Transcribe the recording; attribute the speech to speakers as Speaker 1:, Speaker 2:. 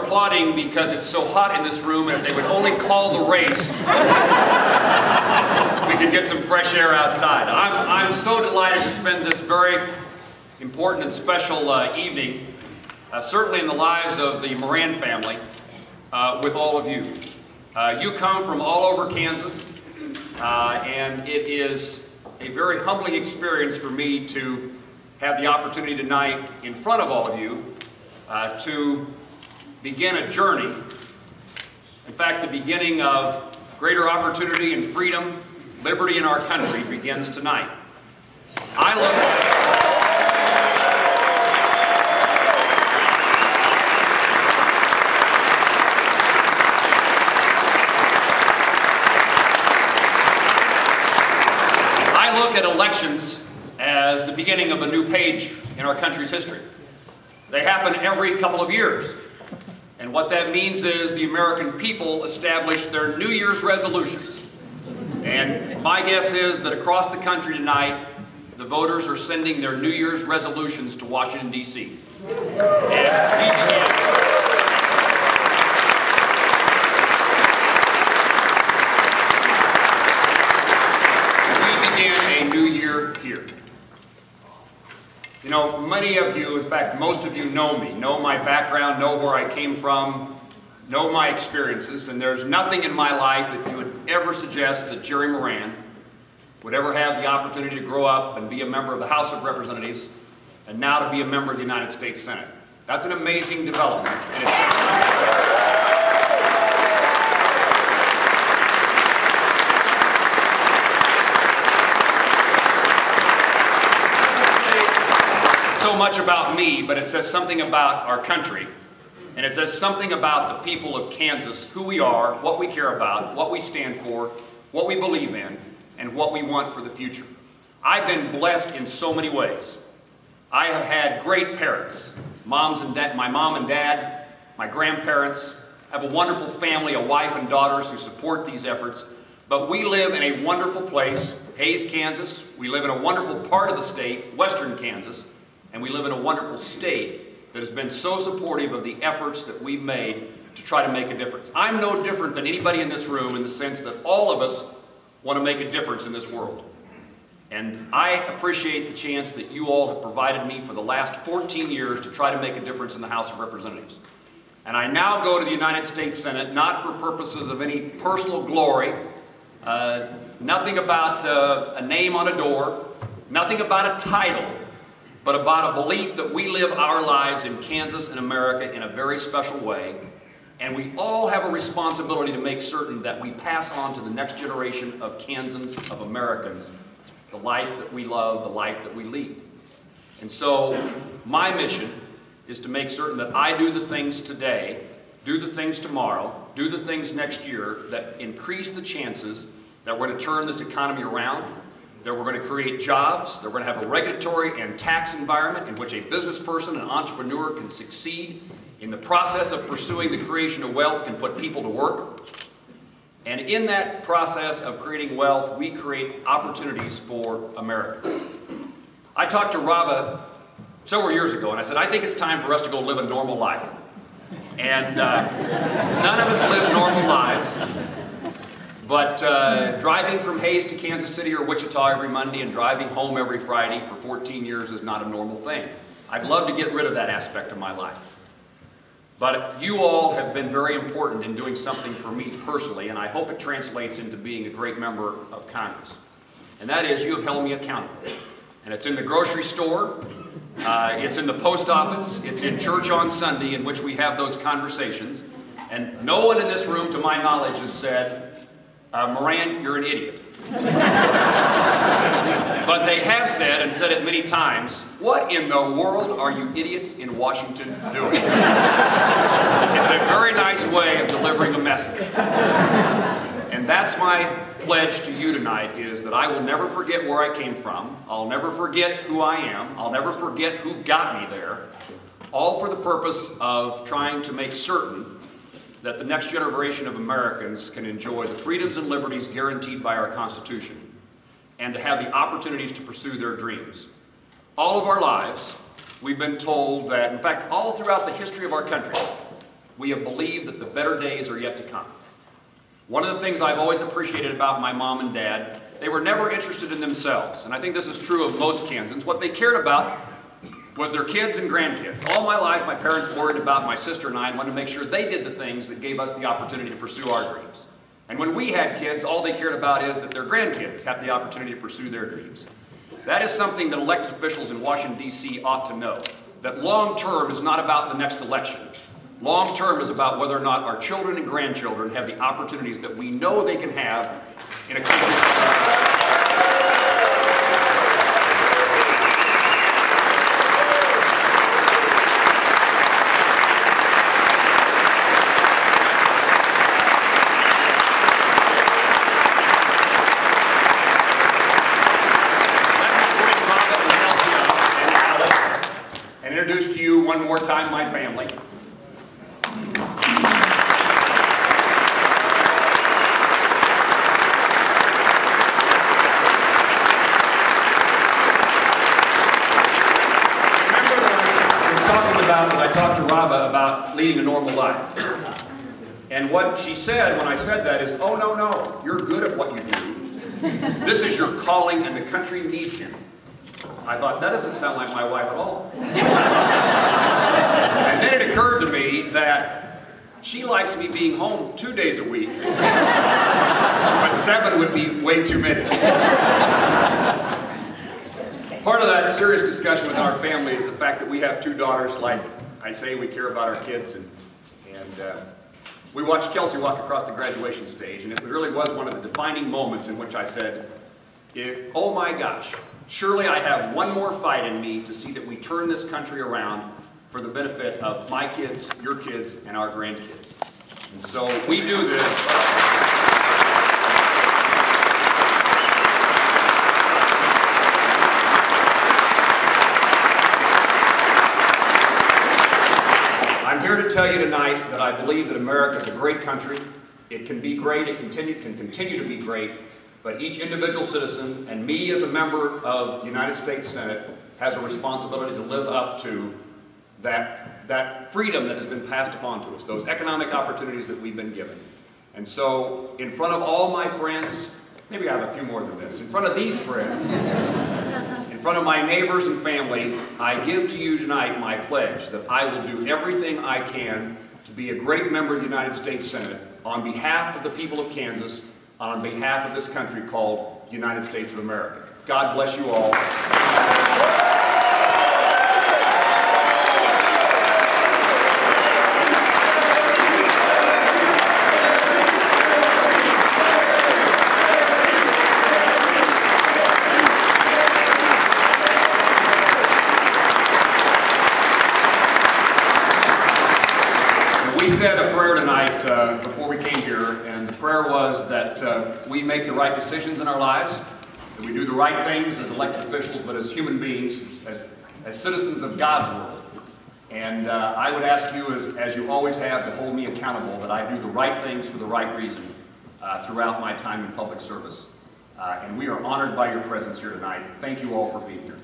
Speaker 1: are applauding because it's so hot in this room, and if they would only call the race, we could get some fresh air outside. I'm so delighted to spend this very important and special evening, certainly in the lives of the Moran family, with all of you. You come from all over Kansas, and it is a very humbling experience for me to have the opportunity tonight in front of all of you to begin a journey. In fact, the beginning of greater opportunity and freedom, liberty in our country begins tonight. I look at elections as the beginning of a new page in our country's history. They happen every couple of years. And what that means is the American people establish their New Year's resolutions. And my guess is that across the country tonight, the voters are sending their New Year's resolutions to Washington, D.C. Here. You know, many of you, in fact, most of you know me, know my background, know where I came from, know my experiences, and there's nothing in my life that you would ever suggest that Jerry Moran would ever have the opportunity to grow up and be a member of the House of Representatives and now to be a member of the United States Senate. That's an amazing development. And so much about me, but it says something about our country, and it says something about the people of Kansas, who we are, what we care about, what we stand for, what we believe in, and what we want for the future. I've been blessed in so many ways. I have had great parents, my mom and dad, my grandparents. I have a wonderful family, a wife and daughters who support these efforts, but we live in a wonderful place, Hays, Kansas. We live in a wonderful part of the state, western Kansas, and we live in a wonderful state that has been so supportive of the efforts that we've made to try to make a difference. I'm no different than anybody in this room in the sense that all of us want to make a difference in this world. And I appreciate the chance that you all have provided me for the last 14 years to try to make a difference in the House of Representatives. And I now go to the United States Senate, not for purposes of any personal glory, nothing about a name on a door, nothing about a title, but about a belief that we live our lives in Kansas and America in a very special way, and we all have a responsibility to make certain that we pass on to the next generation of Kansans, of Americans, the life that we love, the life that we lead. And so my mission is to make certain that I do the things today, do the things tomorrow, do the things next year that increase the chances that we're going to turn this economy around, that we're going to create jobs, that we're going to have a regulatory and tax environment in which a business person, an entrepreneur can succeed in the process of pursuing the creation of wealth, can put people to work. And in that process of creating wealth, we create opportunities for Americans. I talked to Rava several years ago, and I said, I think it's time for us to go live a normal life. And none of us live normal lives. But driving from Hays to Kansas City or Wichita every Monday and driving home every Friday for 14 years is not a normal thing. I'd love to get rid of that aspect of my life. But you all have been very important in doing something for me personally, and I hope it translates into being a great member of Congress. And that is, you have held me accountable. And it's in the grocery store, it's in the post office, it's in church on Sunday in which we have those conversations. And no one in this room, to my knowledge, has said, Moran, you're an idiot. But they have said, and said it many times, what in the world are you idiots in Washington doing? It's a very nice way of delivering a message. And that's my pledge to you tonight, is that I will never forget where I came from. I'll never forget who I am. I'll never forget who got me there. All for the purpose of trying to make certain that the next generation of Americans can enjoy the freedoms and liberties guaranteed by our Constitution, and to have the opportunities to pursue their dreams. All of our lives, we've been told that, in fact, all throughout the history of our country, we have believed that the better days are yet to come. One of the things I've always appreciated about my mom and dad, they were never interested in themselves. And I think this is true of most Kansans. What they cared about was their kids and grandkids. All my life, my parents worried about my sister and I and wanted to make sure they did the things that gave us the opportunity to pursue our dreams. And when we had kids, all they cared about is that their grandkids have the opportunity to pursue their dreams. That is something that elected officials in Washington, D.C. ought to know. That long term is not about the next election. Long term is about whether or not our children and grandchildren have the opportunities that we know they can have in a country. Introduce to you one more time my family. I talked to Raba about leading a normal life. And what she said when I said that is, oh, no, you're good at what you do. This is your calling and the country needs you. I thought, that doesn't sound like my wife at all. And then it occurred to me that she likes me being home 2 days a week, but 7 would be way too many. Part of that serious discussion with our family is the fact that we have 2 daughters. Like I say, we care about our kids, and we watched Kelsey walk across the graduation stage, and it really was one of the defining moments in which I said, oh my gosh, surely I have one more fight in me to see that we turn this country around for the benefit of my kids, your kids, and our grandkids. And so we do this. I'm here to tell you tonight that I believe that America is a great country. It can be great, it can continue to be great, but each individual citizen, and me as a member of the United States Senate, has a responsibility to live up to that freedom that has been passed upon to us, those economic opportunities that we've been given. And so, in front of all my friends, maybe I have a few more than this, in front of these friends, in front of my neighbors and family, I give to you tonight my pledge that I will do everything I can to be a great member of the United States Senate on behalf of the people of Kansas, on behalf of this country called the United States of America. God bless you all. We said a prayer tonight before we came here, and the prayer was that we make the right decisions in our lives, that we do the right things as elected officials, but as human beings, as citizens of God's world. And I would ask you, as you always have, to hold me accountable that I do the right things for the right reason throughout my time in public service. And we are honored by your presence here tonight. Thank you all for being here.